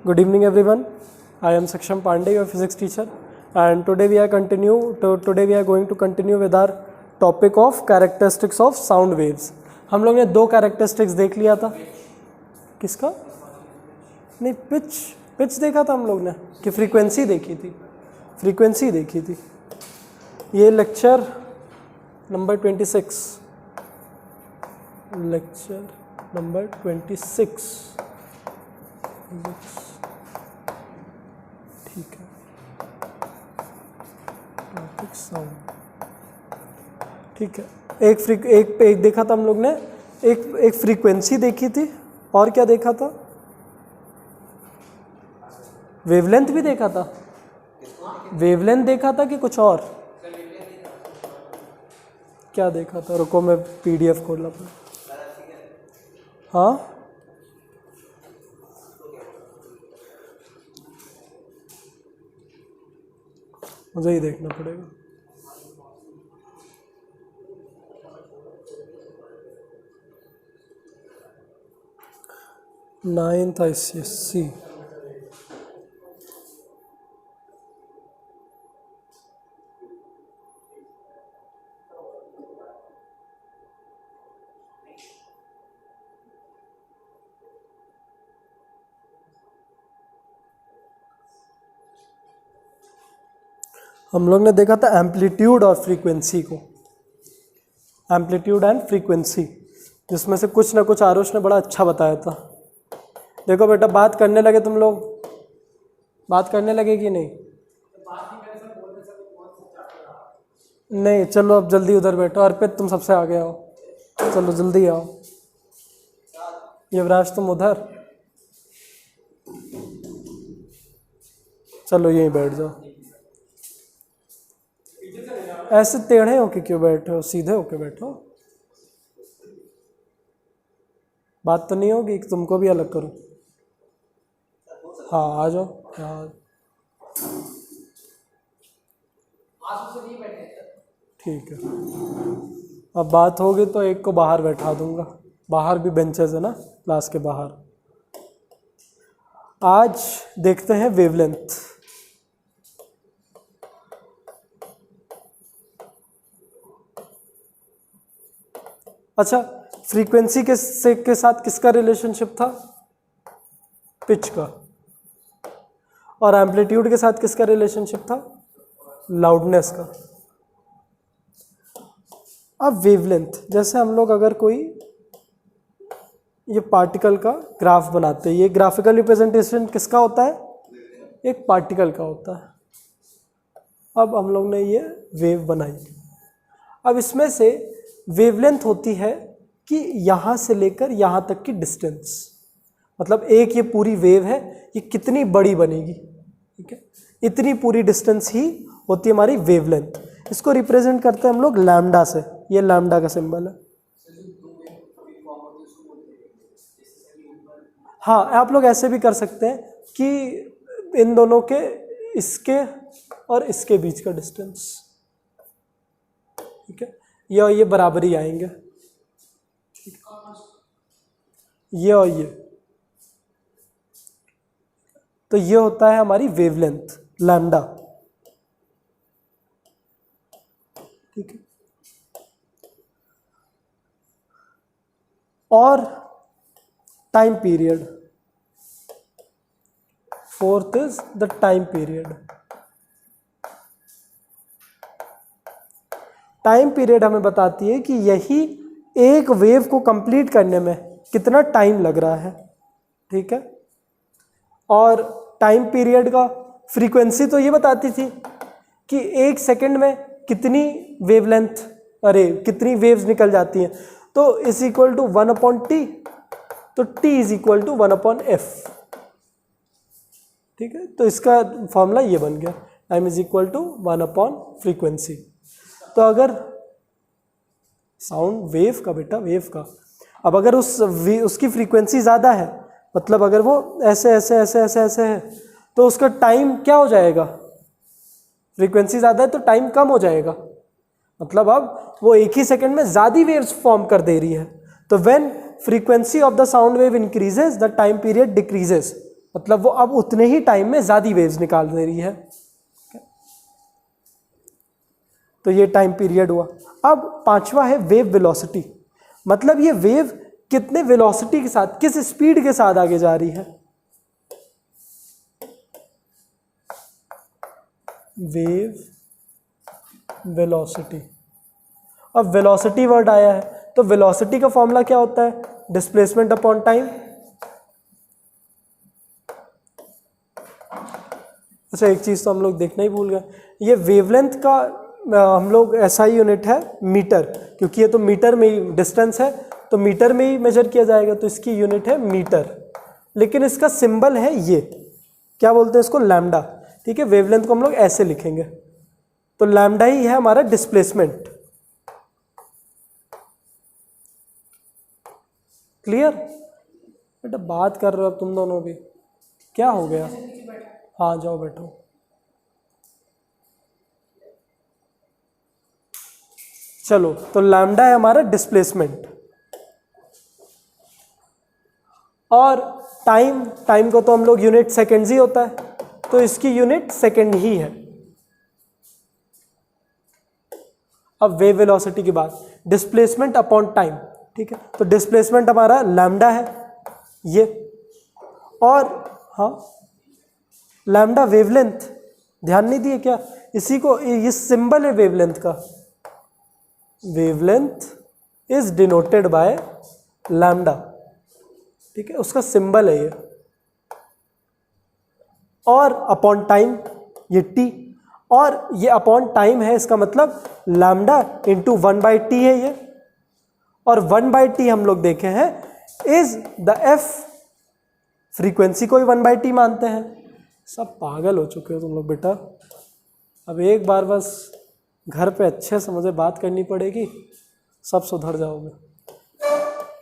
Good evening, everyone. I am Saksham Pandey, your physics teacher, and today we are going to continue with our topic of characteristics of sound waves. हम लोग ने दो characteristics देख लिया था. किसका? नहीं, pitch देखा था हम लोग ने कि frequency देखी थी. ये lecture number 26. Lecture number 26. ठीक है. Topic sound. ठीक है. एक देखा था हम लोग ने, एक फ्रीक्वेंसी देखी थी, और क्या देखा था? वेवलेंथ भी देखा था. वेवलेंथ देखा था कि कुछ और? क्या देखा था? रुको मैं PDF खोल रहा. हाँ, मुझे ही देखना पड़ेगा. Ninth ICSE. हम लोग ने देखा था एम्पलीट्यूड और फ्रीक्वेंसी को. एम्पलीट्यूड एंड फ्रीक्वेंसी, जिसमें से कुछ ना कुछ आरुष ने बड़ा अच्छा बताया था. देखो बेटा, बात करने लगे तुम लोग? बात करने लगे कि नहीं? नहीं, चलो अब जल्दी उधर बैठो. अर्पित, तुम सबसे आगे आओ. चलो जल्दी आओ. युवराज, तुम उधर. चलो यहीं बैठ जाओ. ऐसे टेढ़े होके क्यों बैठे हो? सीधे होके बैठो. बात तो नहीं होगी कि तुमको भी अलग करूं? हाँ, आ जाओ. हाँ, ठीक है. अब बात होगी तो एक को बाहर बैठा दूंगा. बाहर भी बेंचेस है ना, क्लास के बाहर. आज देखते हैं वेवलेंथ. अच्छा, फ्रीक्वेंसी के साथ किसका रिलेशनशिप था? पिच का. और एम्पलीट्यूड के साथ किसका रिलेशनशिप था? लाउडनेस का. अब वेवलेंथ, जैसे हम लोग अगर कोई ये पार्टिकल का ग्राफ बनाते हैं, ये ग्राफिकल रिप्रेजेंटेशन किसका होता है? एक पार्टिकल का होता है. अब हम लोग ने ये वेव बनाई. अब इसमें से वेवलेंथ होती है कि यहाँ से लेकर यहाँ तक की डिस्टेंस, मतलब एक ये पूरी वेव है, ये कितनी बड़ी बनेगी. ठीक है, इतनी पूरी डिस्टेंस ही होती है हमारी वेवलेंथ. इसको रिप्रेजेंट करते हैं हम लोग लैम्डा से. ये लैम्डा का सिंबल है. हाँ, आप लोग ऐसे भी कर सकते हैं कि इन दोनों के, इसके और इसके बीच का डिस्टेंस, ठीक है, ये बराबरी आएंगे. ये और ये, तो ये होता है हमारी वेवलेंथ लैम्डा. ठीक है. और time period, fourth is the time period. Time period हमें बताती है कि यही एक वेव को कंप्लीट करने में कितना टाइम लग रहा है. ठीक है. और टाइम पीरियड का फ्रीक्वेंसी तो ये बताती थी कि एक सेकंड में कितनी वेवलेंथ, कितनी वेव्स निकल जाती हैं. तो इज इक्वल टू 1/t. तो t is equal to 1/f. ठीक है. तो इसका फॉर्मूला ये बन गया, टाइम इज इक्वल टू 1/फ्रीक्वेंसी. तो अगर साउंड वेव का, बेटा वेव का, अब अगर उसकी फ्रीक्वेंसी ज़्यादा है, मतलब अगर वो ऐसे ऐसे ऐसे ऐसे ऐसे है, तो उसका टाइम क्या हो जाएगा? फ्रीक्वेंसी ज़्यादा है तो टाइम कम हो जाएगा. मतलब अब वो एक ही सेकंड में ज़्यादा वेव्स फॉर्म कर दे रही है. तो when frequency of the sound wave increases, the time period decreases. मतलब वो अब उतने ही टाइम में ज़्यादा वेव्स निकाल दे रही है। तो ये टाइम पीरियड हुआ। अब पांचवा है वेव वेलोसिटी, मतलब ये वेव कितने वेलोसिटी के साथ, किस स्पीड के साथ आगे जा रही है। Wave velocity. अब वेलोसिटी वर्ड आया है तो वेलोसिटी का फॉर्मूला क्या होता है, डिस्प्लेसमेंट अपॉन टाइम। अच्छा एक चीज तो हम लोग देखना ही भूल गए, ये वेवलेंथ का हम लोग ऐसा ही यूनिट है मीटर, क्योंकि ये तो मीटर में ही डिस्टेंस है तो मीटर में ही मेजर किया जाएगा, तो इसकी यूनिट है मीटर। लेकिन इसका सिंबल है ये, क्या बोलते हैं इसको, लैम्डा। ठीक है, वेवलेंथ को हम लोग ऐसे लिखेंगे, तो लैम्डा ही है हमारा डिस्प्लेसमेंट। क्लियर बेटा, बात कर रहे हो अब तुम दोनों भी, क्या हो गया। हाँ जाओ बैठो। चलो, तो लैम्डा है हमारा डिस्प्लेसमेंट। और टाइम को तो हम लोग यूनिट सेकेंड्स ही होता है, तो इसकी यूनिट सेकेंड ही है। अब वेव वेलोसिटी की बात, डिस्प्लेसमेंट अपॉन टाइम। ठीक है, तो डिस्प्लेसमेंट हमारा लैम्डा है ये, और हाँ लैम्डा वेवलेंथ, ध्यान नहीं दिए क्या, इसी को, ये सिंबल है वेवलेंथ का, wavelength is denoted by lambda. ठीक है, उसका सिंबल है ये। और अपॉन टाइम ये टी, और ये अपॉन टाइम है, इसका मतलब लैम्डा इंटू 1/t है ये, और 1/t हम लोग देखे हैं इज द एफ, फ्रीक्वेंसी को ही 1/t मानते हैं। सब पागल हो चुके हो तुम लोग बेटा, अब एक बार बस घर पे अच्छे से मुझे बात करनी पड़ेगी, सब सुधर जाओगे।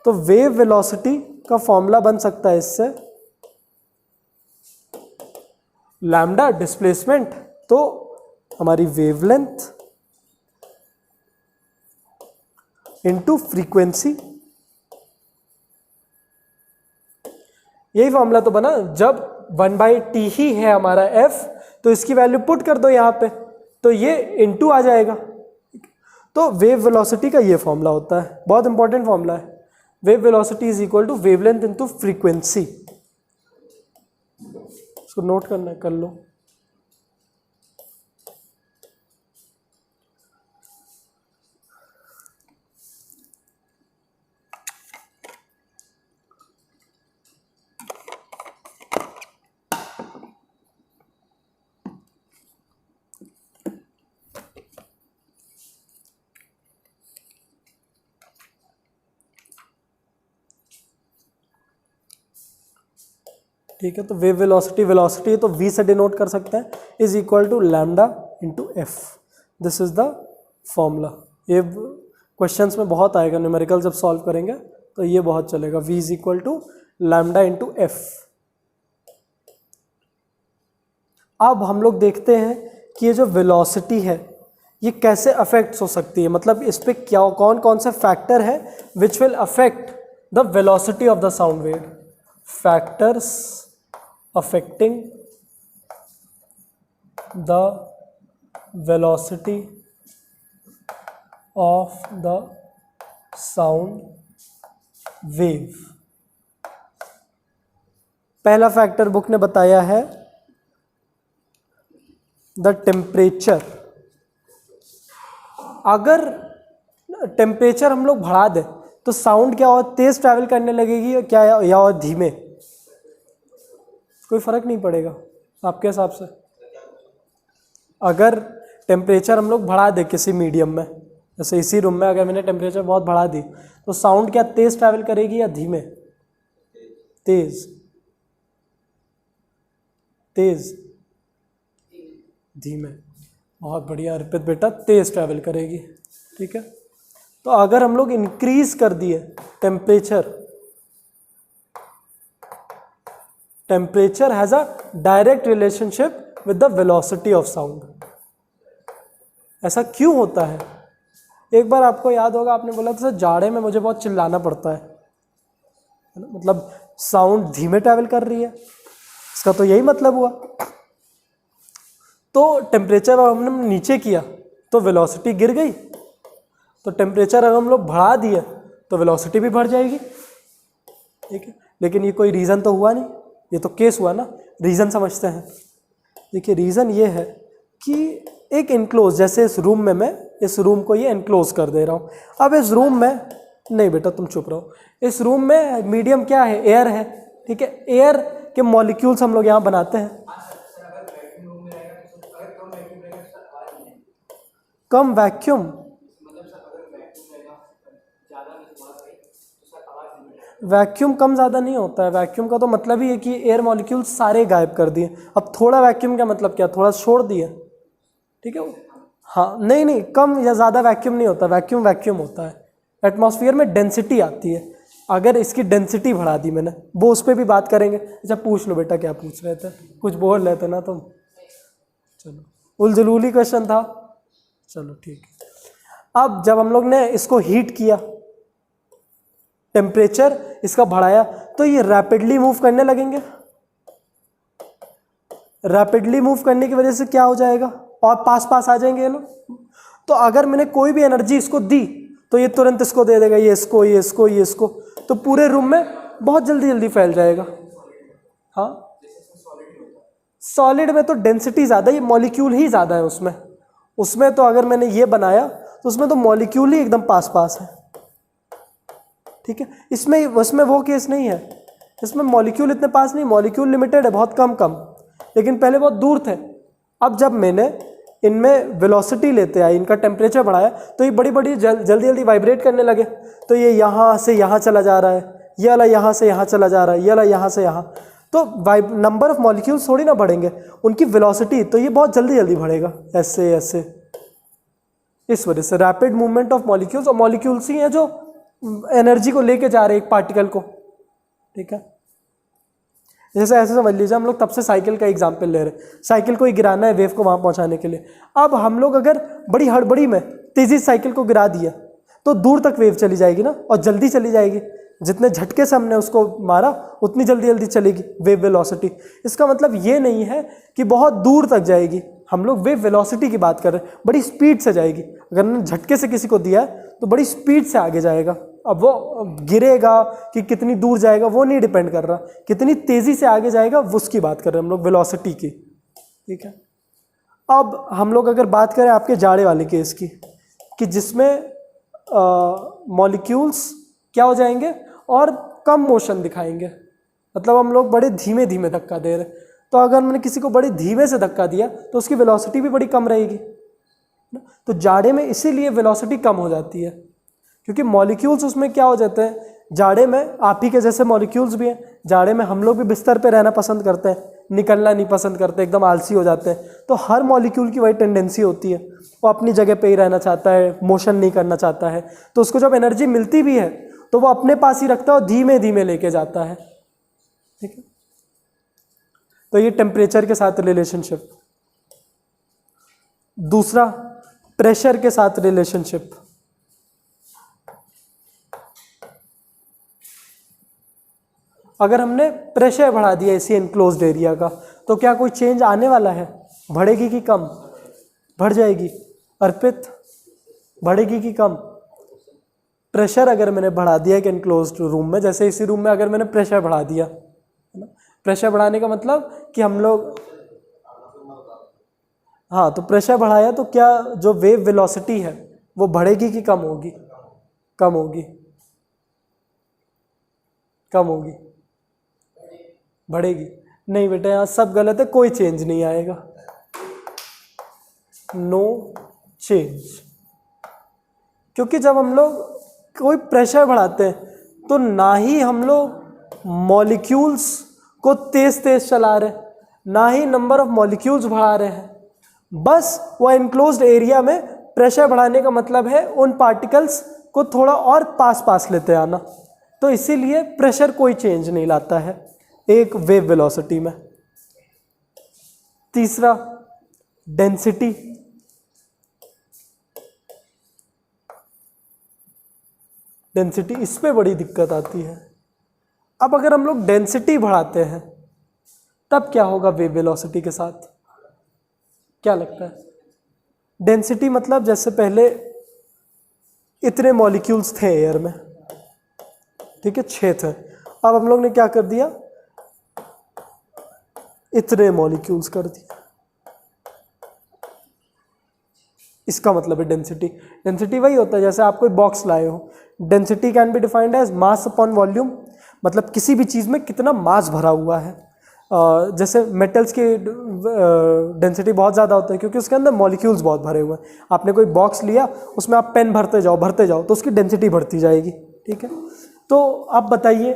तो वेव वेलोसिटी का फॉर्मूला बन सकता है इससे, लैम्डा डिस्प्लेसमेंट तो हमारी वेवलेंथ इनटू फ्रीक्वेंसी, यही फॉर्मूला तो बना। जब 1/t ही है हमारा f, तो इसकी वैल्यू पुट कर दो यहाँ पे, तो ये इनटू आ जाएगा। तो वेव वेलोसिटी का ये फॉर्मूला होता है, बहुत इंपॉर्टेंट फॉर्मूला है। Wave velocity is equal to wavelength into frequency. इसको नोट करना है, कर लो। ठीक है, तो वेव वेलोसिटी, वेलोसिटी तो v से डिनोट कर सकते हैं, is equal to lambda into F. This is the formula. ये क्वेश्चंस में बहुत आएगा, न्यूमेरिकल जब सॉल्व करेंगे तो ये बहुत चलेगा, v is equal to lambda into F. अब हम लोग देखते हैं कि ये जो वेलोसिटी है ये कैसे अफेक्ट हो सकती है, मतलब इस पे क्या, कौन कौन से फैक्टर है which will affect the velocity of the sound wave. Factors affecting the velocity of the sound wave। पहला फैक्टर बुक ने बताया है द टेम्परेचर। अगर टेम्परेचर हम लोग बढ़ा दें तो साउंड क्या और तेज ट्रैवल करने लगेगी क्या, या और धीमे, कोई फर्क नहीं पड़ेगा आपके हिसाब से। अगर टेम्परेचर हम लोग बढ़ा दें किसी मीडियम में, जैसे इसी रूम में अगर मैंने टेम्परेचर बहुत बढ़ा दी, तो साउंड क्या तेज ट्रैवल करेगी या धीमे, तेज, तेज, धीमे। बहुत बढ़िया अर्पित बेटा, तेज ट्रैवल करेगी। ठीक है, तो अगर हम लोग इंक्रीज कर दिए temperature has a direct relationship with the velocity of sound. ऐसा क्यों होता है? एक बार आपको याद होगा, आपने बोला था जाड़े में मुझे बहुत चिल्लाना पड़ता है, मतलब साउंड धीमे ट्रैवल कर रही है, इसका तो यही मतलब हुआ। तो टेम्परेचर अब हमने नीचे किया तो वेलोसिटी गिर गई, तो टेम्परेचर अगर हम लोग बढ़ा दिए तो वेलोसिटी भी बढ़ जाएगी। ठीक है, लेकिन ये कोई रीज़न तो हुआ नहीं, ये तो केस हुआ ना। रीज़न समझते हैं। देखिए रीज़न ये है कि एक इनक्लोज, जैसे इस रूम में मैं इस रूम को ये इनक्लोज कर दे रहा हूँ। अब इस रूम में, नहीं बेटा तुम चुप रहो, इस रूम में मीडियम क्या है, एयर है। ठीक है, एयर के मॉलिक्यूल्स हम लोग यहाँ बनाते हैं। कम वैक्यूम, वैक्यूम कम ज़्यादा नहीं होता है। वैक्यूम का तो मतलब ही है कि एयर मॉलिक्यूल्स सारे गायब कर दिए। अब थोड़ा वैक्यूम का मतलब क्या, थोड़ा छोड़ दिए। ठीक है, हाँ नहीं नहीं, कम या ज़्यादा वैक्यूम नहीं होता, वैक्यूम वैक्यूम होता है। एटमॉस्फेयर में डेंसिटी आती है, अगर इसकी डेंसिटी बढ़ा दी मैंने, वो उस पर भी बात करेंगे। अच्छा पूछ लो बेटा, क्या पूछ रहे थे, कुछ बोल रहे थे ना तुम। चलो उलझुलूली क्वेश्चन था, चलो ठीक है। अब जब हम लोग ने इसको हीट किया, टेम्परेचर इसका बढ़ाया, तो ये रैपिडली मूव करने लगेंगे। रैपिडली मूव करने की वजह से क्या हो जाएगा, और पास पास आ जाएंगे ये लोग। तो अगर मैंने कोई भी एनर्जी इसको दी तो ये तुरंत इसको दे देगा, ये इसको, ये इसको, ये इसको, तो पूरे रूम में बहुत जल्दी जल्दी फैल जाएगा। हाँ, सॉलिड में तो डेंसिटी ज़्यादा, ये मॉलिक्यूल ही ज़्यादा है उसमें। उसमें तो अगर मैंने ये बनाया तो उसमें तो मॉलिक्यूल ही एकदम पास पास है। ठीक है, इसमें वो केस नहीं है, इसमें मॉलिक्यूल इतने पास नहीं, मॉलिक्यूल लिमिटेड है, बहुत कम कम, लेकिन पहले बहुत दूर थे। अब जब मैंने इनमें वेलोसिटी लेते आए, इनका टेम्परेचर बढ़ाया, तो ये बड़ी बड़ी जल्दी जल्दी वाइब्रेट करने लगे। तो ये यहाँ से यहाँ चला जा रहा है, ये वाला यहाँ से यहाँ चला जा रहा है, ये वाला यहाँ से यहाँ। तो नंबर ऑफ मॉलिक्यूल्स थोड़ी ना बढ़ेंगे, उनकी वेलोसिटी, तो ये बहुत जल्दी जल्दी बढ़ेगा, ऐसे ऐसे। इस वजह से रैपिड मूवमेंट ऑफ मॉलिक्यूल्स, और मॉलिक्यूल्स ही हैं जो एनर्जी को लेके जा रहे हैं एक पार्टिकल को। ठीक है, जैसे ऐसे समझ लीजिए, हम लोग तब से साइकिल का एग्जाम्पल ले रहे हैं, साइकिल को ही गिराना है वेव को वहाँ पहुँचाने के लिए। अब हम लोग अगर बड़ी हड़बड़ी में तेज़ी से साइकिल को गिरा दिया तो दूर तक वेव चली जाएगी ना, और जल्दी चली जाएगी। जितने झटके से हमने उसको मारा उतनी जल्दी जल्दी चलेगी वेव वेलोसिटी। इसका मतलब ये नहीं है कि बहुत दूर तक जाएगी, हम लोग वेव वेलोसिटी की बात कर रहे हैं, बड़ी स्पीड से जाएगी। अगर हमने झटके से किसी को दिया है तो बड़ी स्पीड से आगे जाएगा। अब वो गिरेगा कि कितनी दूर जाएगा वो नहीं डिपेंड कर रहा, कितनी तेज़ी से आगे जाएगा वो उसकी बात कर रहे हैं हम लोग, वेलोसिटी की। ठीक है, अब हम लोग अगर बात करें आपके जाड़े वाले केस की, कि जिसमें मॉलिक्यूल्स क्या हो जाएंगे और कम मोशन दिखाएंगे, मतलब हम लोग बड़े धीमे धीमे धक्का दे रहे हैं। तो अगर मैंने किसी को बड़े धीमे से धक्का दिया तो उसकी वेलोसिटी भी बड़ी कम रहेगी। तो जाड़े में इसीलिए वेलोसिटी कम हो जाती है, क्योंकि मॉलिक्यूल्स उसमें क्या हो जाते हैं, जाड़े में आप ही के जैसे मॉलिक्यूल्स भी हैं। जाड़े में हम लोग भी बिस्तर पे रहना पसंद करते हैं, निकलना नहीं पसंद करते, एकदम आलसी हो जाते हैं। तो हर मॉलिक्यूल की वही टेंडेंसी होती है, वो अपनी जगह पे ही रहना चाहता है, मोशन नहीं करना चाहता है। तो उसको जब एनर्जी मिलती भी है तो वो अपने पास ही रखता है और धीमे धीमे लेके जाता है। ठीक है, तो ये टेम्परेचर के साथ रिलेशनशिप। दूसरा, प्रेशर के साथ रिलेशनशिप। अगर हमने प्रेशर बढ़ा दिया इसी एनक्लोज्ड एरिया का, तो क्या कोई चेंज आने वाला है, बढ़ेगी कि कम, बढ़ जाएगी। अर्पित, बढ़ेगी कि कम। प्रेशर अगर मैंने बढ़ा दिया एक एनक्लोज्ड रूम में, जैसे इसी रूम में अगर मैंने प्रेशर बढ़ा दिया, है ना, प्रेशर बढ़ाने का मतलब कि हम लोग, हाँ, तो प्रेशर बढ़ाया तो क्या जो वेव वेलोसिटी है वो बढ़ेगी कि कम होगी, कम होगी, कम होगी, बढ़ेगी। नहीं बेटा, यहाँ सब गलत है, कोई चेंज नहीं आएगा, नो चेंज। क्योंकि जब हम लोग कोई प्रेशर बढ़ाते हैं तो ना ही हम लोग मॉलिक्यूल्स को तेज तेज चला रहे हैं, ना ही नंबर ऑफ मॉलिक्यूल्स बढ़ा रहे हैं, बस वो एनक्लोज्ड एरिया में प्रेशर बढ़ाने का मतलब है उन पार्टिकल्स को थोड़ा और पास पास लेते आना। तो इसीलिए प्रेशर कोई चेंज नहीं लाता है एक वेव वेलोसिटी में। तीसरा, डेंसिटी। डेंसिटी, इस पे बड़ी दिक्कत आती है। अब अगर हम लोग डेंसिटी बढ़ाते हैं तब क्या होगा वेव वेलोसिटी के साथ, क्या लगता है? डेंसिटी मतलब जैसे पहले इतने मॉलिक्यूल्स थे एयर में, ठीक है, 6 थे, अब हम लोग ने क्या कर दिया, इतने मॉलिक्यूल्स कर दिया, इसका मतलब है डेंसिटी। डेंसिटी वही होता है जैसे आप कोई बॉक्स लाए हो, density can be defined as mass upon volume, मतलब किसी भी चीज़ में कितना मास भरा हुआ है। जैसे मेटल्स की डेंसिटी बहुत ज़्यादा होता है क्योंकि उसके अंदर मॉलिक्यूल्स बहुत भरे हुए हैं। आपने कोई बॉक्स लिया, उसमें आप पेन भरते जाओ तो उसकी डेंसिटी बढ़ती जाएगी, ठीक है। तो आप बताइए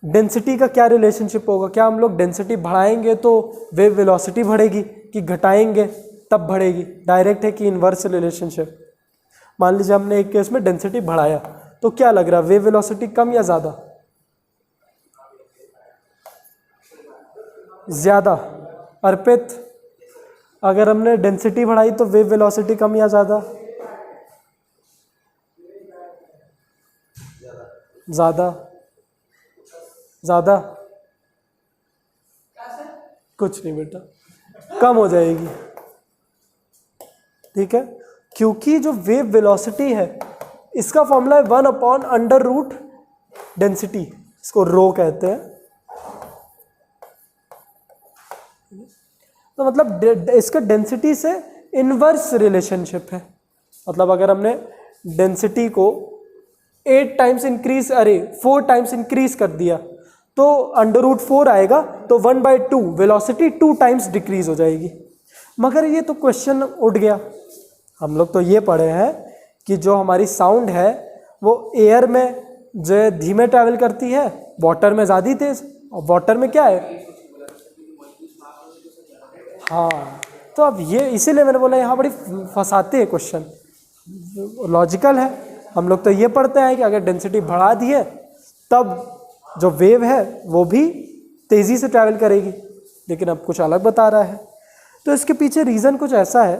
डेंसिटी का क्या रिलेशनशिप होगा, क्या हम लोग डेंसिटी बढ़ाएंगे तो वेव वेलोसिटी बढ़ेगी कि घटाएंगे तब बढ़ेगी? डायरेक्ट है कि इनवर्स रिलेशनशिप? मान लीजिए हमने एक केस में डेंसिटी बढ़ाया तो क्या लग रहा है, वेव वेलोसिटी कम या ज़्यादा? ज़्यादा। अर्पित, अगर हमने डेंसिटी बढ़ाई तो वेव वेलोसिटी कम या ज़्यादा? ज़्यादा। ज़्यादा? कुछ नहीं बेटा, कम हो जाएगी, ठीक है, क्योंकि जो वेव वेलोसिटी है इसका फॉर्मूला है 1/√, डेंसिटी, इसको रो कहते हैं। तो मतलब इसका डेंसिटी से इनवर्स रिलेशनशिप है। मतलब अगर हमने डेंसिटी को 8 टाइम्स इंक्रीज 4 टाइम्स इंक्रीज कर दिया तो √4 आएगा, तो 1/2 वेलोसिटी 2 टाइम्स डिक्रीज हो जाएगी। मगर ये तो क्वेश्चन उठ गया। हम लोग तो ये पढ़े हैं कि जो हमारी साउंड है वो एयर में जो धीमे ट्रैवल करती है, वाटर में ज़्यादा तेज, और वाटर में क्या है, हाँ। तो अब ये इसीलिए मैंने बोला यहाँ बड़ी फंसाते हैं क्वेश्चन, लॉजिकल है। हम लोग तो ये पढ़ते हैं कि अगर डेंसिटी बढ़ा दी है तब जो वेव है वो भी तेज़ी से ट्रैवल करेगी, लेकिन अब कुछ अलग बता रहा है। तो इसके पीछे रीज़न कुछ ऐसा है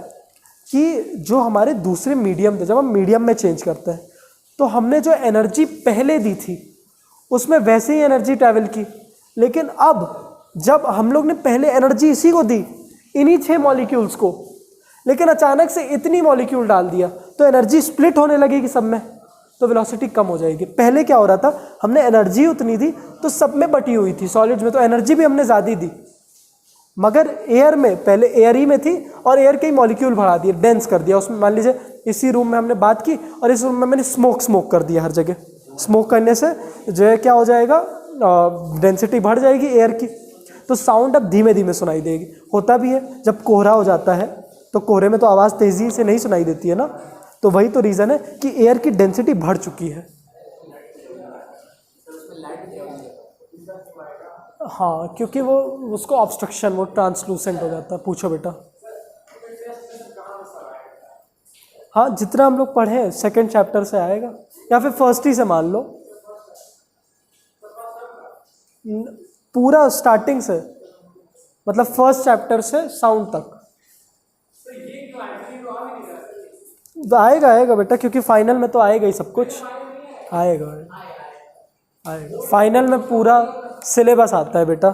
कि जो हमारे दूसरे मीडियम थे, जब हम मीडियम में चेंज करते हैं तो हमने जो एनर्जी पहले दी थी उसमें वैसे ही एनर्जी ट्रैवल की, लेकिन अब जब हम लोग ने पहले एनर्जी इसी को दी, इन्हीं 6 मॉलिक्यूल्स को, लेकिन अचानक से इतनी मॉलिक्यूल डाल दिया तो एनर्जी स्प्लिट होने लगेगी सब में, तो वेलोसिटी कम हो जाएगी। पहले क्या हो रहा था, हमने एनर्जी उतनी दी तो सब में बटी हुई थी, सॉलिड्स में तो एनर्जी भी हमने ज़्यादा दी, मगर एयर में पहले एयर ही में थी और एयर के ही मॉलिक्यूल बढ़ा दिए, डेंस कर दिया उसमें। मान लीजिए इसी रूम में हमने बात की और इस रूम में मैंने स्मोक कर दिया हर जगह। स्मोक करने से जो है क्या हो जाएगा, डेंसिटी बढ़ जाएगी एयर की, तो साउंड अब धीमे धीमे सुनाई देगी। होता भी है जब कोहरा हो जाता है तो कोहरे में तो आवाज़ तेज़ी से नहीं सुनाई देती है ना, तो वही तो रीज़न है कि एयर की डेंसिटी बढ़ चुकी है। हाँ, क्योंकि वो उसको ऑब्स्ट्रक्शन, वो ट्रांसलूसेंट हो जाता है। पूछो बेटा। हाँ, जितना हम लोग पढ़े सेकंड चैप्टर से आएगा या फिर फर्स्ट ही से मान लो, पूरा स्टार्टिंग से, मतलब फर्स्ट चैप्टर से साउंड तक आएगा बेटा, क्योंकि फाइनल में तो आएगा ही सब कुछ, आएगा। फाइनल में पूरा सिलेबस आता है बेटा।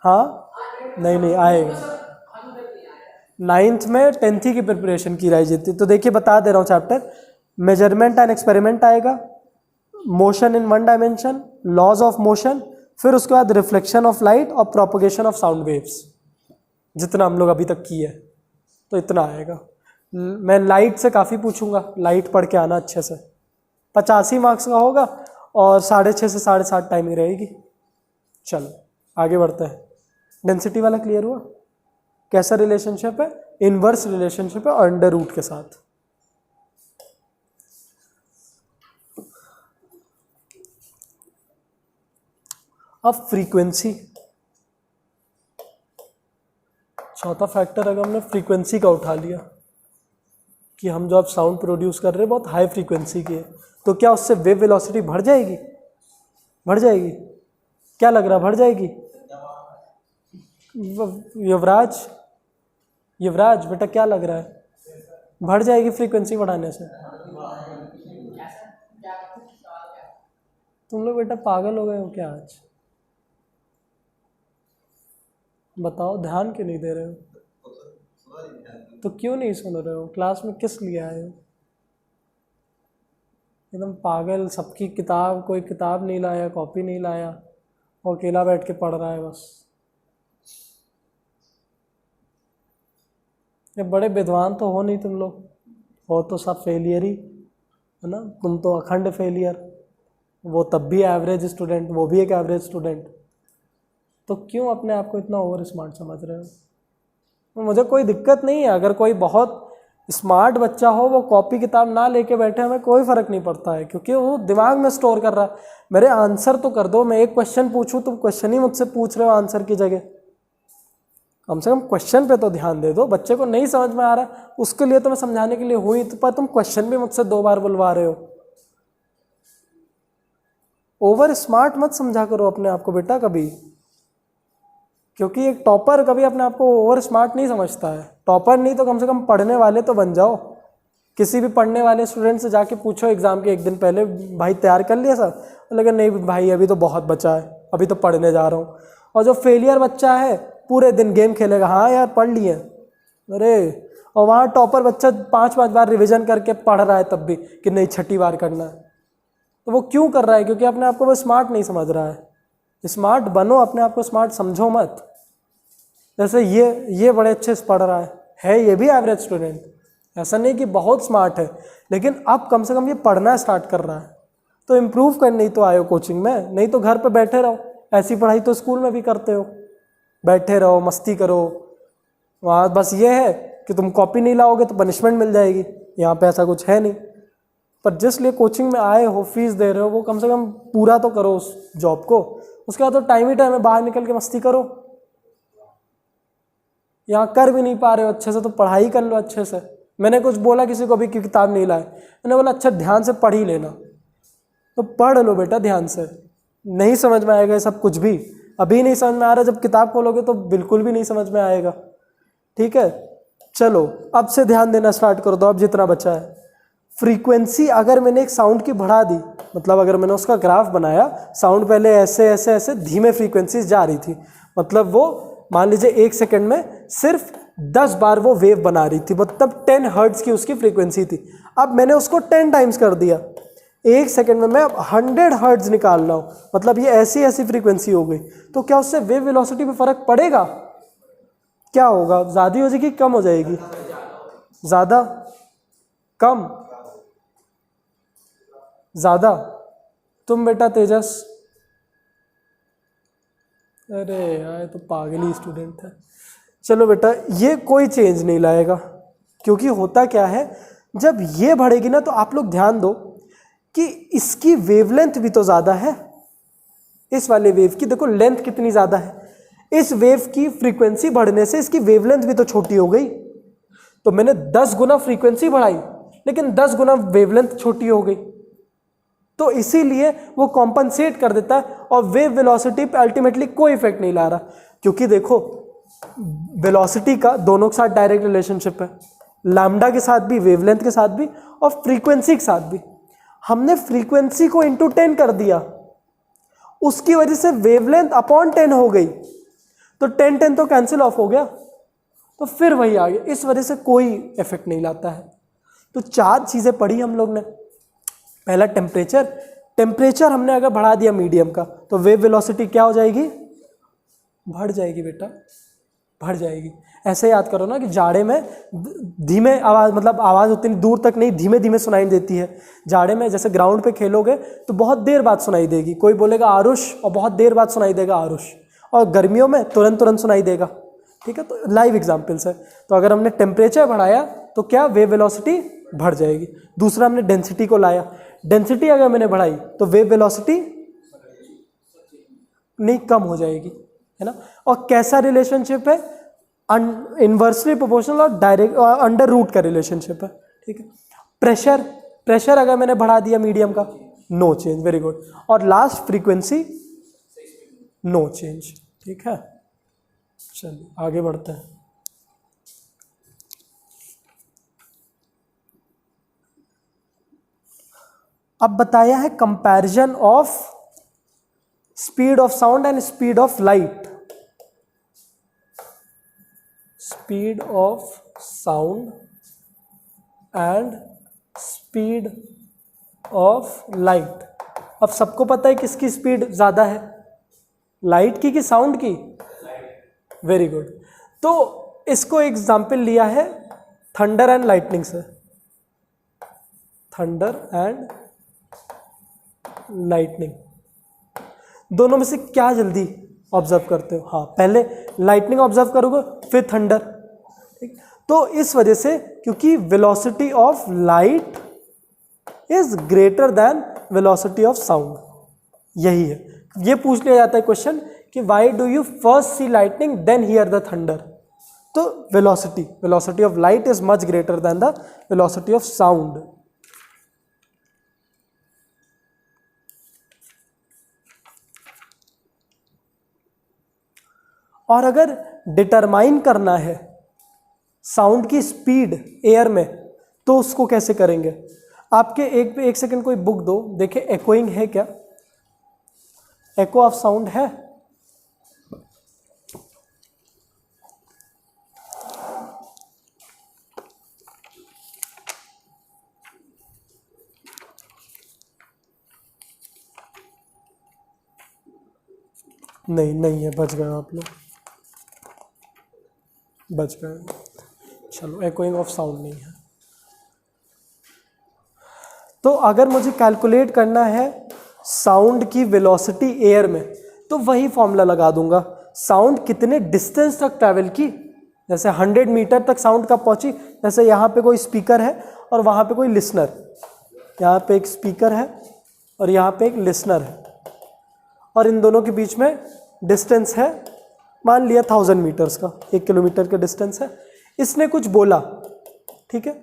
हाँ, नहीं आएगा। 9th में 10th की प्रिपरेशन की जाती है। तो देखिए बता दे रहा हूँ चैप्टर, मेजरमेंट एंड एक्सपेरिमेंट आएगा, motion in 1 dimension, laws of motion, फिर उसके बाद रिफ्लेक्शन ऑफ लाइट और प्रोपोगेशन ऑफ साउंड वेव्स, जितना हम लोग अभी तक किए है तो इतना आएगा। मैं लाइट से काफ़ी पूछूंगा, लाइट पढ़ के आना अच्छे से। 85 मार्क्स का होगा और 6.5 से 7.5 टाइमिंग रहेगी। चलो आगे बढ़ते हैं। डेंसिटी वाला क्लियर हुआ? कैसा रिलेशनशिप है? इनवर्स रिलेशनशिप है √, के साथ। अब फ्रीक्वेंसी, चौथा फैक्टर अगर हमने फ्रीक्वेंसी का उठा लिया कि हम जो अब साउंड प्रोड्यूस कर रहे हैं बहुत हाई फ्रीक्वेंसी की है, तो क्या उससे वेव वेलोसिटी बढ़ जाएगी? बढ़ जाएगी? क्या लग रहा है, बढ़ जाएगी? युवराज बेटा क्या लग रहा है, बढ़ जाएगी फ्रीक्वेंसी बढ़ाने से? तुम लोग बेटा पागल हो गए हो क्या आज? बताओ, ध्यान क्यों नहीं दे रहे हो? तो क्यों नहीं सुन रहे हो? क्लास में किस लिए आए हो? एकदम पागल, सबकी किताब, कोई किताब नहीं लाया, कॉपी नहीं लाया और अकेला बैठ के पढ़ रहा है बस। ये बड़े विद्वान तो हो नहीं तुम लोग, हो तो सब फेलियर ही है ना। तुम तो अखंड फेलियर, वो तब भी एवरेज स्टूडेंट, वो भी एक एवरेज स्टूडेंट। तो क्यों अपने आप को इतना ओवर स्मार्ट समझ रहे हो? तो मुझे कोई दिक्कत नहीं है अगर कोई बहुत स्मार्ट बच्चा हो, वो कॉपी किताब ना लेके बैठे, हमें कोई फ़र्क नहीं पड़ता है, क्योंकि वो दिमाग में स्टोर कर रहा है। मेरे आंसर तो कर दो, मैं एक क्वेश्चन पूछूं, तुम क्वेश्चन ही मुझसे पूछ रहे हो आंसर की जगह। कम से कम क्वेश्चन पे तो ध्यान दे दो। बच्चे को नहीं समझ में आ रहा, उसके लिए तो मैं समझाने के लिए हुई, तो पर तुम क्वेश्चन भी मुझसे 2 बार बुलवा रहे हो। ओवर स्मार्ट मत समझा करो अपने आप को बेटा कभी, क्योंकि एक टॉपर कभी अपने आप को ओवर स्मार्ट नहीं समझता है। टॉपर नहीं तो कम से कम पढ़ने वाले तो बन जाओ। किसी भी पढ़ने वाले स्टूडेंट से जाके पूछो एग्जाम के एक दिन पहले, भाई तैयार कर लिया सर? लेकिन नहीं भाई, अभी तो बहुत बचा है, अभी तो पढ़ने जा रहा हूँ। और जो फेलियर बच्चा है पूरे दिन गेम खेलेगा, हाँ यार पढ़ लिए, अरे। और वहाँ टॉपर बच्चा 5-5 बार रिविजन करके पढ़ रहा है तब भी कि नहीं 6ठी बार करना है। तो वो क्यों कर रहा है? क्योंकि अपने आप को वो स्मार्ट नहीं समझ रहा है। स्मार्ट बनो, अपने आप को स्मार्ट समझो मत। जैसे ये बड़े अच्छे से पढ़ रहा है ये भी एवरेज स्टूडेंट, ऐसा नहीं कि बहुत स्मार्ट है, लेकिन अब कम से कम ये पढ़ना स्टार्ट कर रहा है। तो इम्प्रूव करने ही तो आए हो कोचिंग में, नहीं तो घर पे बैठे रहो। ऐसी पढ़ाई तो स्कूल में भी करते हो, बैठे रहो मस्ती करो। वहाँ बस ये है कि तुम कॉपी नहीं लाओगे तो पनिशमेंट मिल जाएगी, यहाँ पे ऐसा कुछ है नहीं। पर जिस लिए कोचिंग में आए हो, फीस दे रहे हो, वो कम से कम पूरा तो करो उस जॉब को। उसके बाद तो टाइम ही टाइम में बाहर निकल के मस्ती करो। यहाँ कर भी नहीं पा रहे हो अच्छे से, तो पढ़ाई कर लो अच्छे से। मैंने कुछ बोला किसी को भी कि किताब नहीं लाए, मैंने बोला अच्छा ध्यान से पढ़ ही लेना, तो पढ़ लो बेटा ध्यान से। नहीं समझ में आएगा ये सब कुछ भी, अभी नहीं समझ में आ रहा, जब किताब खोलोगे तो बिल्कुल भी नहीं समझ में आएगा। ठीक है, चलो अब से ध्यान देना स्टार्ट कर दो। अब जितना बचा है, फ्रीक्वेंसी अगर मैंने एक साउंड की बढ़ा दी, मतलब अगर मैंने उसका ग्राफ बनाया, साउंड पहले ऐसे ऐसे ऐसे धीमे फ्रीक्वेंसी जा रही थी, मतलब वो मान लीजिए 1 सेकंड में सिर्फ 10 बार वो वेव बना रही थी, मतलब 10 हर्ट्ज की उसकी फ्रीक्वेंसी थी। अब मैंने उसको 10 टाइम्स कर दिया, 1 सेकंड में मैं 100 हर्ट्ज निकाल रहा हूँ, मतलब ये ऐसी ऐसी फ्रीक्वेंसी हो गई। तो क्या उससे वेव वेलोसिटी पे फर्क पड़ेगा? क्या होगा? ज़्यादा हो जाएगी, कम हो जाएगी? ज़्यादा, कम, ज़्यादा। तुम बेटा तेजस, अरे यार तो पागल ही स्टूडेंट है। चलो बेटा, ये कोई चेंज नहीं लाएगा, क्योंकि होता क्या है, जब ये बढ़ेगी ना, तो आप लोग ध्यान दो कि इसकी वेवलेंथ भी तो ज़्यादा है। इस वाले वेव की देखो लेंथ कितनी ज़्यादा है, इस वेव की फ्रीक्वेंसी बढ़ने से इसकी वेवलेंथ भी तो छोटी हो गई। तो मैंने 10 गुना फ्रीक्वेंसी बढ़ाई, लेकिन 10 गुना वेवलेंथ छोटी हो गई। तो इसीलिए वो कॉम्पनसेट कर देता है, और वेव वेलोसिटी पे अल्टीमेटली कोई इफेक्ट नहीं ला रहा, क्योंकि देखो वेलोसिटी का दोनों के साथ डायरेक्ट रिलेशनशिप है, लैम्डा के साथ भी, वेवलेंथ के साथ भी, और फ्रीक्वेंसी के साथ भी। हमने फ्रीक्वेंसी को इंटू 10 कर दिया, उसकी वजह से वेवलेंथ अपॉन 10 हो गई, तो 10 तो कैंसिल ऑफ हो गया, तो फिर वही आ गया। इस वजह से कोई इफेक्ट नहीं लाता है। तो 4 चीज़ें पढ़ी हम लोग ने। पहला टेम्परेचर, टेम्परेचर हमने अगर बढ़ा दिया मीडियम का, तो वेव वेलोसिटी क्या हो जाएगी? बढ़ जाएगी बेटा, बढ़ जाएगी। ऐसे याद करो ना कि जाड़े में धीमे आवाज़, मतलब आवाज़ उतनी दूर तक नहीं, धीमे धीमे सुनाई देती है। जाड़े में जैसे ग्राउंड पे खेलोगे तो बहुत देर बाद सुनाई देगी, कोई बोलेगा आरुष और बहुत देर बाद सुनाई देगा आरुष, और गर्मियों में तुरंत तुरंत सुनाई देगा। ठीक है, तो लाइव एग्जाम्पल्स है। तो अगर हमने टेम्परेचर बढ़ाया तो क्या? वेव वेलोसिटी बढ़ जाएगी। दूसरा हमने डेंसिटी को लाया, डेंसिटी अगर मैंने बढ़ाई तो वेव वेलोसिटी नहीं, कम हो जाएगी, है ना। और कैसा रिलेशनशिप है? इन्वर्सली प्रोपोर्शनल और डायरेक्ट अंडर रूट का रिलेशनशिप है। ठीक है, प्रेशर, प्रेशर अगर मैंने बढ़ा दिया मीडियम का, नो चेंज, वेरी गुड। और लास्ट फ्रीक्वेंसी, नो चेंज। ठीक है, चलिए आगे बढ़ते हैं। अब बताया है comparison of speed of sound and speed of light. Speed of sound and speed of light. अब सबको पता है किसकी स्पीड ज़्यादा है, लाइट की कि साउंड की? Very good. तो इसको एग्जाम्पल लिया है थंडर एंड लाइटनिंग से। थंडर एंड लाइटनिंग, दोनों में से क्या जल्दी ऑब्जर्व करते हो? हाँ, पहले लाइटनिंग ऑब्जर्व करोगे फिर थंडर। तो इस वजह से, क्योंकि velocity of light is greater than velocity of sound, यही है। ये पूछ लिया जाता है क्वेश्चन कि why do you first see lightning then hear the thunder. तो velocity of light is much greater than the velocity of sound. और अगर डिटरमाइन करना है साउंड की स्पीड एयर में, तो उसको कैसे करेंगे? आपके एक सेकंड कोई बुक दो, देखे एकोइंग है क्या? एको ऑफ साउंड है? नहीं है, बच गए आप लोग, बच गए। चलो, एकोइंग ऑफ साउंड नहीं है। तो अगर मुझे कैलकुलेट करना है साउंड की वेलोसिटी एयर में, तो वही फॉर्मूला लगा दूंगा। साउंड कितने डिस्टेंस तक ट्रैवल की, जैसे 100 मीटर तक साउंड कब पहुंची, जैसे यहाँ पे कोई स्पीकर है और वहाँ पे कोई लिसनर, यहाँ पे एक स्पीकर है और यहाँ पे एक लिसनर है, और इन दोनों के बीच में डिस्टेंस है मान लिया 1000 मीटर्स का, 1 किलोमीटर का डिस्टेंस है। इसने कुछ बोला, ठीक है,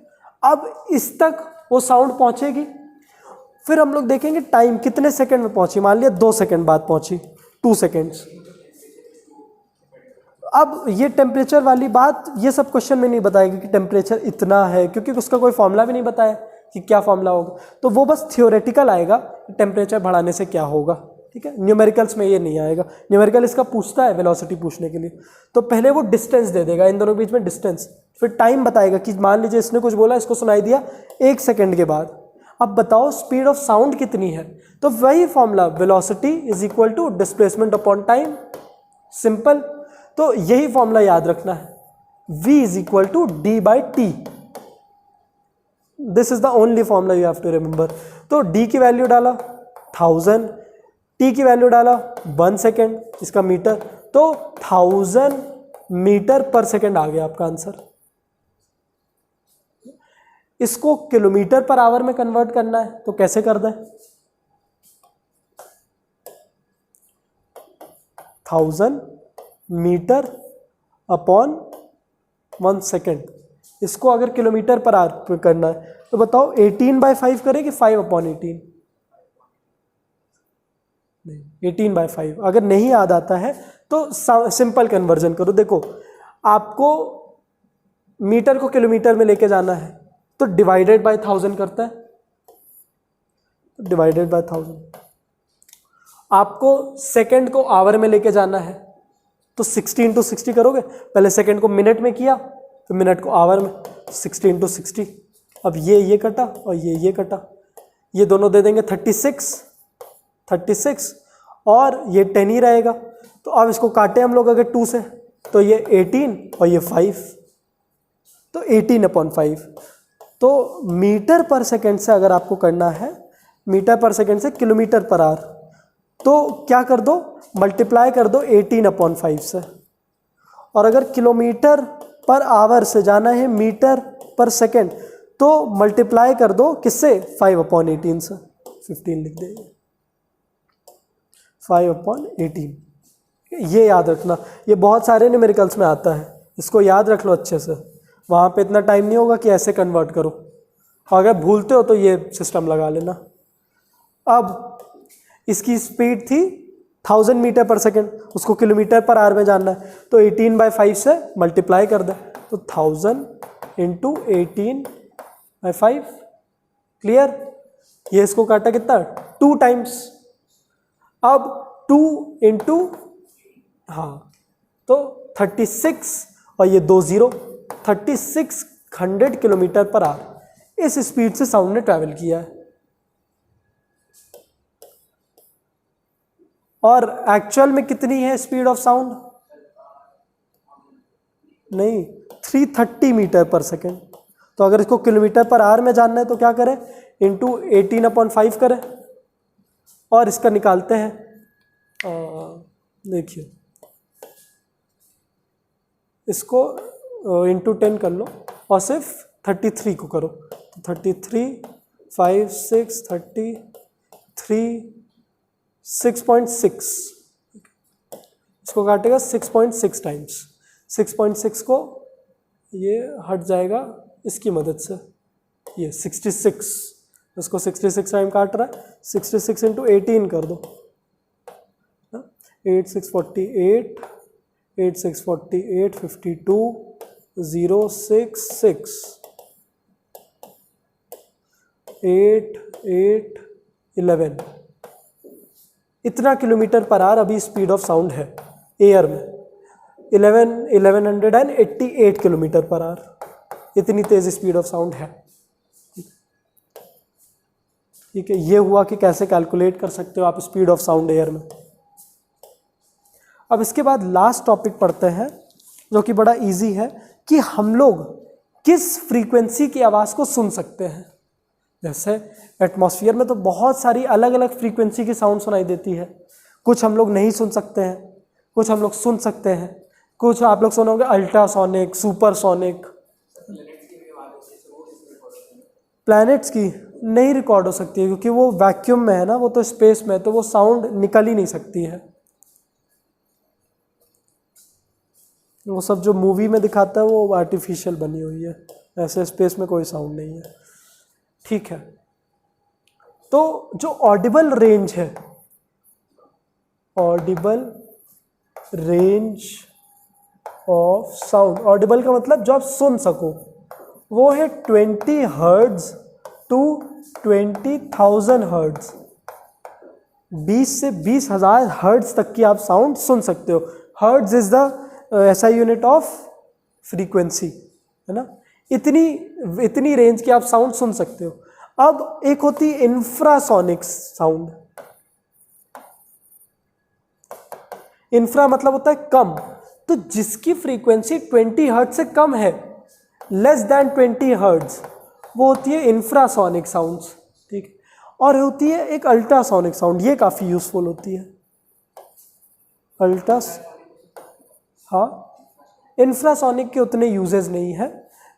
अब इस तक वो साउंड पहुंचेगी, फिर हम लोग देखेंगे टाइम कितने सेकंड में पहुंची, मान लिया 2 सेकंड बाद पहुंची, 2 सेकंड्स। अब ये टेम्परेचर वाली बात, ये सब क्वेश्चन में नहीं बताएगा कि टेम्परेचर इतना है, क्योंकि उसका कोई फॉर्मूला भी नहीं बताया कि क्या फॉर्मूला होगा, तो वो बस थियोरेटिकल आएगा कि टेम्परेचर बढ़ाने से क्या होगा, ठीक है। न्यूमेरिकल्स में ये नहीं आएगा, न्यूमेरिकल इसका पूछता है वेलोसिटी पूछने के लिए, तो पहले वो डिस्टेंस दे देगा, इन दोनों के बीच में डिस्टेंस, फिर टाइम बताएगा कि मान लीजिए इसने कुछ बोला, इसको सुनाई दिया 1 सेकंड के बाद, अब बताओ स्पीड ऑफ साउंड कितनी है, तो वही formula velocity is equal to displacement upon time, simple. तो यही फॉर्मूला याद रखना है, v is equal to d by T, this is the only formula you have to remember. तो d की वैल्यू डाला 1000, t की वैल्यू डाला 1 सेकेंड, इसका मीटर, तो 1000 मीटर पर सेकेंड आ गया आपका आंसर। इसको किलोमीटर पर आवर में कन्वर्ट करना है, तो कैसे कर दें? 1000 मीटर अपॉन 1 सेकेंड, इसको अगर किलोमीटर पर आवर करना है तो बताओ 18/5 करें कि 5/18? नहीं, 18/5। अगर नहीं याद आता है तो सिंपल कन्वर्जन करो। देखो, आपको मीटर को किलोमीटर में लेके जाना है तो डिवाइडेड बाय 1000 करता है, डिवाइडेड बाय 1000। आपको सेकंड को आवर में लेके जाना है तो 60 × 60 करोगे, पहले सेकंड को मिनट में किया फिर मिनट को आवर में, 60 × 60। अब ये कटा और ये कटा, ये दोनों दे देंगे 36 और ये 10 ही रहेगा। तो अब इसको काटे हम लोग अगर 2 से, तो ये 18 और ये 5, तो 18/5। तो मीटर पर सेकंड से अगर आपको करना है, मीटर पर सेकंड से किलोमीटर पर आवर, तो क्या कर दो, मल्टीप्लाई कर दो 18/5 से। और अगर किलोमीटर पर आवर से जाना है मीटर पर सेकंड, तो मल्टीप्लाई कर दो किससे, 5/18 से, 15 लिख देंगे, 5/18। ये याद रखना, ये बहुत सारे न्यूमेरिकल्स में आता है, इसको याद रख लो अच्छे से, वहाँ पे इतना टाइम नहीं होगा कि ऐसे कन्वर्ट करो, अगर भूलते हो तो ये सिस्टम लगा लेना। अब इसकी स्पीड थी 1000 मीटर पर सेकेंड, उसको किलोमीटर पर आवर में जानना है, तो 18/5 से मल्टीप्लाई कर दे, तो 1000 × 18/5, क्लियर। ये इसको काटा कितना, 2 टाइम्स। अब 2 × हाँ, तो 36 और ये 2 0, 3600 किलोमीटर पर आवर इस स्पीड से साउंड ने ट्रैवल किया है। और एक्चुअल में कितनी है स्पीड ऑफ साउंड? नहीं, 330 मीटर पर सेकेंड। तो अगर इसको किलोमीटर पर आवर में जानना है तो क्या करें, इंटू 18/5 करें और इसका निकालते हैं। देखिए इसको इंटू 10 कर लो और सिर्फ 33 को करो, तो 33 5 6 33 6.6, इसको काटेगा 6.6 टाइम्स। 6.6 को ये हट जाएगा इसकी मदद से, ये 66, इसको 66 टाइम काट रहा है। 66 इंटू 18 कर दो, 8 6 48, 8 6 48, 52 0 6 6, 8 8 11, इतना किलोमीटर पर आवर अभी स्पीड ऑफ साउंड है एयर में। 1188 किलोमीटर पर आवर, इतनी तेज स्पीड ऑफ साउंड है। ठीक है, ये हुआ कि कैसे कैलकुलेट कर सकते हो आप स्पीड ऑफ साउंड एयर में। अब इसके बाद लास्ट टॉपिक पढ़ते हैं जो कि बड़ा इजी है कि हम लोग किस फ्रीक्वेंसी की आवाज़ को सुन सकते हैं। जैसे एटमॉस्फेयर में तो बहुत सारी अलग अलग फ्रीक्वेंसी की साउंड सुनाई देती है, कुछ हम लोग नहीं सुन सकते हैं, कुछ हम लोग सुन सकते हैं, कुछ आप लोग सुनोगे अल्ट्रासोनिक, सुपरसोनिक। प्लैनेट्स की नहीं रिकॉर्ड हो सकती है क्योंकि वो वैक्यूम में है ना, वो तो स्पेस में है, तो वो साउंड निकल ही नहीं सकती है। वो सब जो मूवी में दिखाता है वो आर्टिफिशियल बनी हुई है, ऐसे स्पेस में कोई साउंड नहीं है। ठीक है, तो जो ऑडिबल रेंज है, Audible range of sound, Audible का मतलब जो आप सुन सको, वो है 20 हर्ट्ज टू 20,000 हर्ट्ज। 20 से 20,000 हर्ट्ज तक की आप साउंड सुन सकते हो। हर्ट्ज इज द ऐसा यूनिट ऑफ फ्रीक्वेंसी, है ना। इतनी रेंज की आप साउंड सुन सकते हो। अब एक होती है इंफ्रासोनिक साउंड। इंफ्रा मतलब होता है कम, तो जिसकी फ्रीक्वेंसी 20 हर्ट्ज से कम है, लेस देन 20 हर्ट्ज, वो होती है इंफ्रासोनिक साउंड्स। ठीक है, और होती है एक अल्ट्रासोनिक साउंड, ये काफ़ी यूजफुल होती है। हाँ, इंफ्रासोनिक के उतने यूजेस नहीं है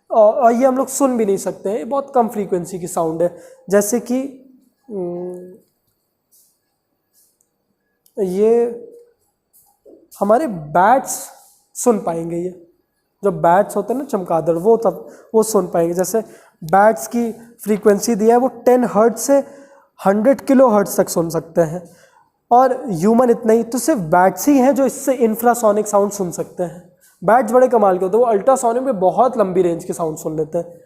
और ये हम लोग सुन भी नहीं सकते हैं, ये बहुत कम फ्रीक्वेंसी की साउंड है। जैसे कि ये हमारे बैट्स सुन पाएंगे, ये जो बैट्स होते हैं ना चमगादड़, वो सुन पाएंगे। जैसे बैट्स की फ्रीक्वेंसी दिया है वो 10 हर्ट्ज से 100 किलो हर्ट्ज तक सुन सकते हैं, और ह्यूमन इतना ही, तो सिर्फ बैट्स ही हैं जो इससे इंफ्रासोनिक साउंड सुन सकते हैं। बैट्स बड़े कमाल के होते हैं, वो अल्ट्रासोनिक में बहुत लंबी रेंज के साउंड सुन लेते हैं।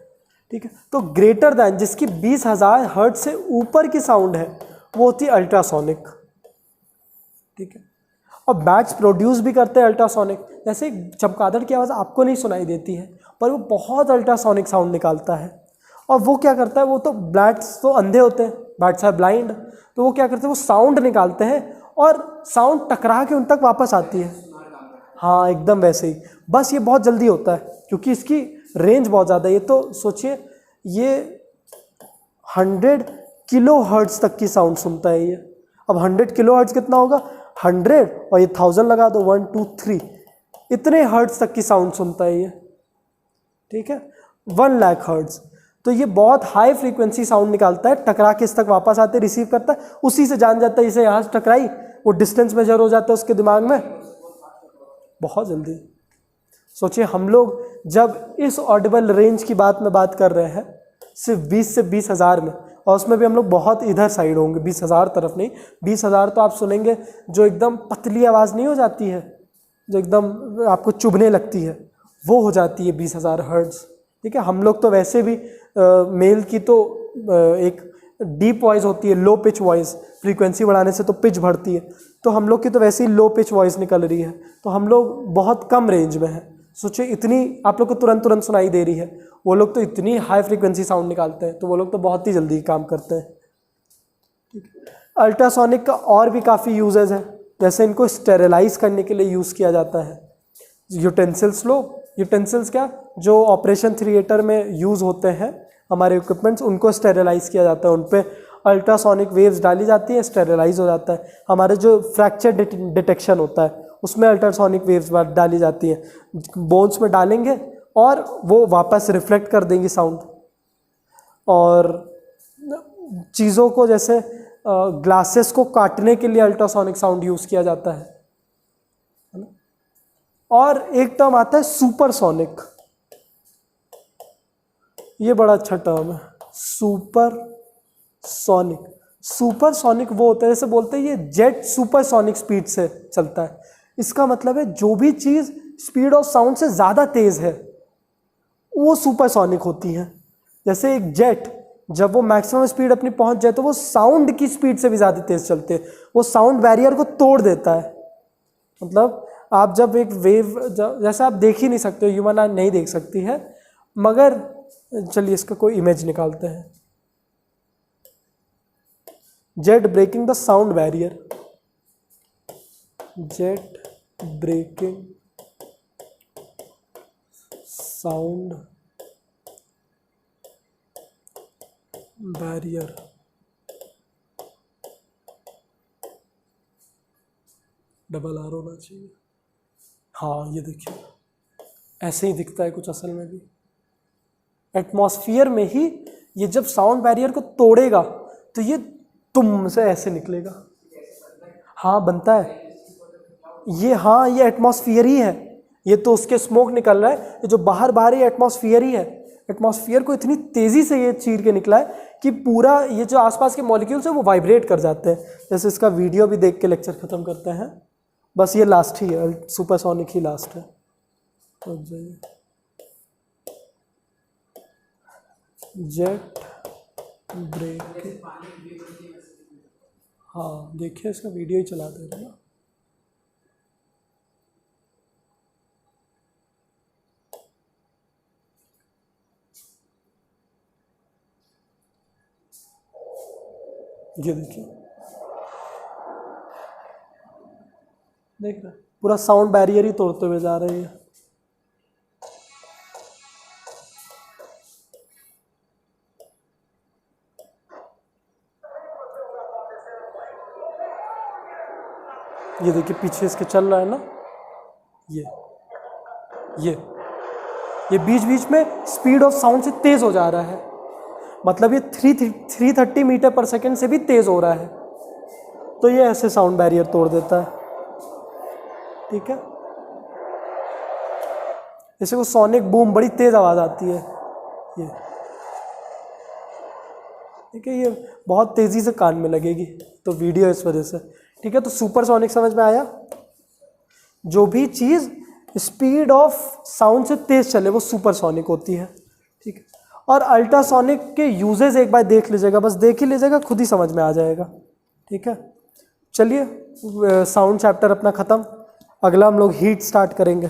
ठीक है, तो ग्रेटर दैन जिसकी 20,000 हर्ट्ज से ऊपर की साउंड है वो होती है अल्ट्रासोनिक। ठीक है, और बैट्स प्रोड्यूस भी करते हैं अल्ट्रासोनिक। जैसे चमगादड़ की आवाज़ आपको नहीं सुनाई देती है, पर वो बहुत अल्ट्रासोनिक साउंड निकालता है। और वो क्या करता है, वो तो बैट्स तो अंधे होते हैं, बैट्स आर ब्लाइंड, तो वो क्या करते हैं, वो साउंड निकालते हैं और साउंड टकरा के उन तक वापस आती है। हाँ, एकदम वैसे ही, बस ये बहुत जल्दी होता है क्योंकि इसकी रेंज बहुत ज़्यादा है। ये तो सोचिए, ये 100 किलो हर्ट्ज तक की साउंड सुनता है ये। अब 100 किलो हर्ट्ज कितना होगा, 100 और ये 1000 लगा दो, 1 2 3, इतने हर्ट्ज तक की साउंड सुनता है ये। ठीक है, 1 लाख हर्ट्ज, तो ये बहुत हाई फ्रीक्वेंसी साउंड निकालता है, टकरा के इस तक वापस आते, रिसीव करता है, उसी से जान जाता है इसे यहाँ से टकराई, वो डिस्टेंस मेजर हो जाता है उसके दिमाग में बहुत जल्दी। सोचिए, हम लोग जब इस ऑडिबल रेंज की बात कर रहे हैं सिर्फ 20 से 20,000 में, और उसमें भी हम लोग बहुत इधर साइड होंगे, 20,000 तरफ नहीं। 20,000 तो आप सुनेंगे जो एकदम पतली आवाज़ नहीं हो जाती है, जो एकदम आपको चुभने लगती है, वो हो जाती है 20,000 हर्ट्ज। ठीक है, हम लोग तो वैसे भी मेल की तो एक डीप वॉइस होती है, लो पिच वॉइस, फ्रीक्वेंसी बढ़ाने से तो पिच बढ़ती है, तो हम लोग की तो वैसे ही लो पिच वॉइस निकल रही है, तो हम लोग बहुत कम रेंज में हैं। सोचिए इतनी आप लोग को तुरंत तुरंत सुनाई दे रही है, वो लोग तो इतनी हाई फ्रीक्वेंसी साउंड निकालते हैं, तो वो लोग तो बहुत ही जल्दी काम करते हैं। अल्ट्रासोनिक का और भी काफ़ी यूजेज है, जैसे इनको स्टेरिलाइज करने के लिए यूज़ किया जाता है। यूटेंसिल्स लो, यूटेंसिल्स क्या, जो ऑपरेशन थिएटर में यूज़ होते हैं हमारे इक्विपमेंट्स, उनको स्टेरिलाइज किया जाता है, उन पर अल्ट्रासोनिक वेव्स डाली जाती है, स्टेरिलाइज हो जाता है। हमारे जो फ्रैक्चर डिटेक्शन होता है उसमें अल्ट्रासोनिक वेव्स डाली जाती हैं, बोन्स में डालेंगे और वो वापस रिफ्लेक्ट कर देंगी साउंड। और चीज़ों को जैसे ग्लासेस को काटने के लिए अल्ट्रासोनिक साउंड यूज़ किया जाता है ना। और एक टर्म आता है सुपरसोनिक, ये बड़ा अच्छा टर्म है, सुपरसोनिक। सुपरसोनिक वो होता है, जैसे बोलते हैं ये जेट सुपरसोनिक स्पीड से चलता है। इसका मतलब है जो भी चीज़ स्पीड ऑफ साउंड से ज़्यादा तेज़ है वो सुपरसोनिक होती है। जैसे एक जेट जब वो मैक्सिमम स्पीड अपनी पहुंच जाए तो वो साउंड की स्पीड से भी ज़्यादा तेज़ चलते हैं, वो साउंड बैरियर को तोड़ देता है। मतलब आप जब एक वेव, जैसे आप देख ही नहीं सकते हो, ह्यूमन आई नहीं देख सकती है, मगर चलिए इसका कोई इमेज निकालते हैं। Jet breaking the sound barrier, jet breaking sound barrier. Double R होना चाहिए। हाँ ये देखिए ऐसे ही दिखता है कुछ असल में भी। एटमॉस्फेयर में ही ये जब साउंड बैरियर को तोड़ेगा तो ये तुम से ऐसे निकलेगा। हाँ बनता है ये, हाँ ये एटमॉस्फेयर ही है, ये तो उसके स्मोक निकल रहा है, ये जो बाहर बाहर ये एटमॉस्फेयर ही है। एटमॉस्फेयर को इतनी तेज़ी से ये चीर के निकला है कि पूरा ये जो आसपास के मॉलिक्यूल्स हैं वो वाइब्रेट कर जाते हैं। जैसे इसका वीडियो भी देख के लेक्चर ख़त्म करते हैं, बस ये लास्ट ही है, सुपरसोनिक ही लास्ट है। तो जेट ब्रेक, हाँ देखिए इसका वीडियो ही चला दे रहे ना। ये देखिए, देख रहे पूरा साउंड बैरियर ही तोड़ते हुए जा रही है। ये देखिए पीछे इसके चल रहा है ना, ये बीच बीच में स्पीड ऑफ साउंड से तेज हो जा रहा है, मतलब ये 330 मीटर पर सेकेंड से भी तेज हो रहा है। तो ये ऐसे साउंड बैरियर तोड़ देता है, ठीक है। इसे को सोनिक बूम, बड़ी तेज आवाज आती है ये, ठीक है। ये बहुत तेजी से कान में लगेगी, तो वीडियो इस वजह से, ठीक है। तो सुपरसोनिक समझ में आया, जो भी चीज स्पीड ऑफ साउंड से तेज चले वो सुपरसोनिक होती है, ठीक है। और अल्ट्रासोनिक के यूजेस एक बार देख लीजिएगा, बस देख ही लीजिएगा, खुद ही समझ में आ जाएगा, ठीक है। चलिए साउंड चैप्टर अपना ख़त्म, अगला हम लोग हीट स्टार्ट करेंगे।